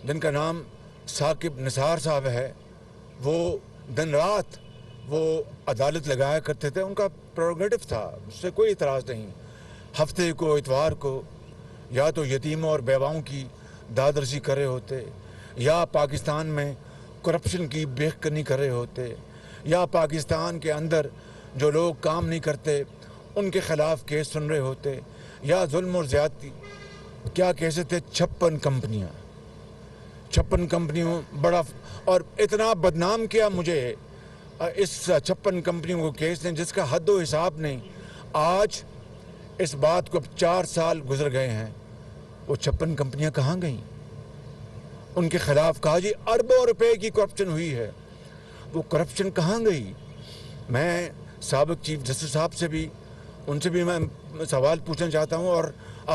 جن کا نام ثاقب نثار صاحب ہے، وہ دن رات وہ عدالت لگایا کرتے تھے. ان کا پروگیٹو تھا، اس سے کوئی اعتراض نہیں. ہفتے کو اتوار کو یا تو یتیموں اور بیواؤں کی داد رسی کر رہے ہوتے، یا پاکستان میں کرپشن کی بیخ کنی کر رہے ہوتے، یا پاکستان کے اندر جو لوگ کام نہیں کرتے ان کے خلاف کیس سن رہے ہوتے، یا ظلم اور زیادتی. کیا کیسے تھے 56 کمپنیوں بڑا، اور اتنا بدنام کیا مجھے اس 56 کمپنیوں کو کیس نے جس کا حد و حساب نہیں. آج اس بات کو اب 4 سال گزر گئے ہیں، وہ 56 کمپنیاں کہاں گئیں؟ ان کے خلاف کہا جی اربوں روپے کی کرپشن ہوئی ہے، وہ کرپشن کہاں گئی؟ میں سابق چیف جسٹس صاحب سے بھی، ان سے بھی میں سوال پوچھنا چاہتا ہوں، اور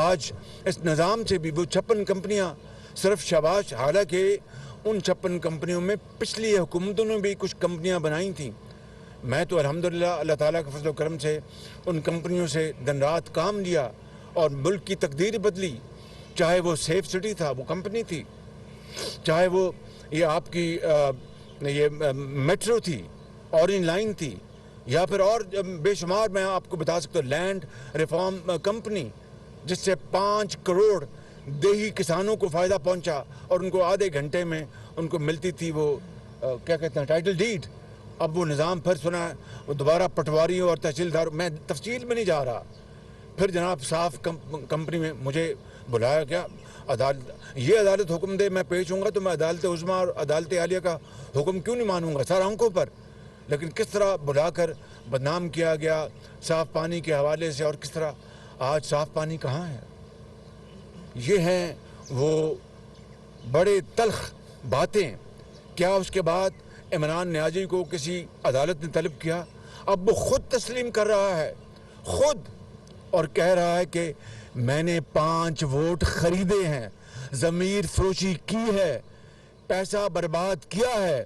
آج اس نظام سے بھی. وہ 56 کمپنیاں صرف شاباش، حالانکہ ان 56 کمپنیوں میں پچھلی حکومتوں نے بھی کچھ کمپنیاں بنائی تھیں. میں تو الحمدللہ اللہ تعالیٰ کے فضل و کرم سے ان کمپنیوں سے دن رات کام لیا اور ملک کی تقدیر بدلی. چاہے وہ سیف سٹی تھا، وہ کمپنی تھی، چاہے وہ یہ آپ کی یہ میٹرو تھی، اورینج لائن تھی، یا پھر اور بے شمار میں آپ کو بتا سکتا ہوں لینڈ ریفارم کمپنی، جس سے 5 کروڑ دیہی کسانوں کو فائدہ پہنچا اور ان کو آدھے گھنٹے میں ان کو ملتی تھی وہ کیا کہتے ہیں ٹائٹل ڈیڈ. اب وہ نظام پھر سنا ہے، وہ دوبارہ پٹواریوں اور تحصیلدار، میں تفصیل میں نہیں جا رہا. پھر جناب صاف کمپنی میں مجھے بلایا گیا، عدالت حکم دے میں پیش ہوں گا تو میں عدالت عظمیٰ اور عدالت عالیہ کا حکم کیوں نہیں مانوں گا سر آنکھوں پر. لیکن کس طرح بلا کر بدنام کیا گیا صاف پانی کے حوالے سے، اور کس طرح آج صاف پانی کہاں ہے. یہ ہیں وہ بڑے تلخ باتیں. کیا اس کے بعد عمران نیازی کو کسی عدالت نے طلب کیا؟ اب وہ خود تسلیم کر رہا ہے، خود، اور کہہ رہا ہے کہ میں نے 5 ووٹ خریدے ہیں، ضمیر فروشی کی ہے، پیسہ برباد کیا ہے.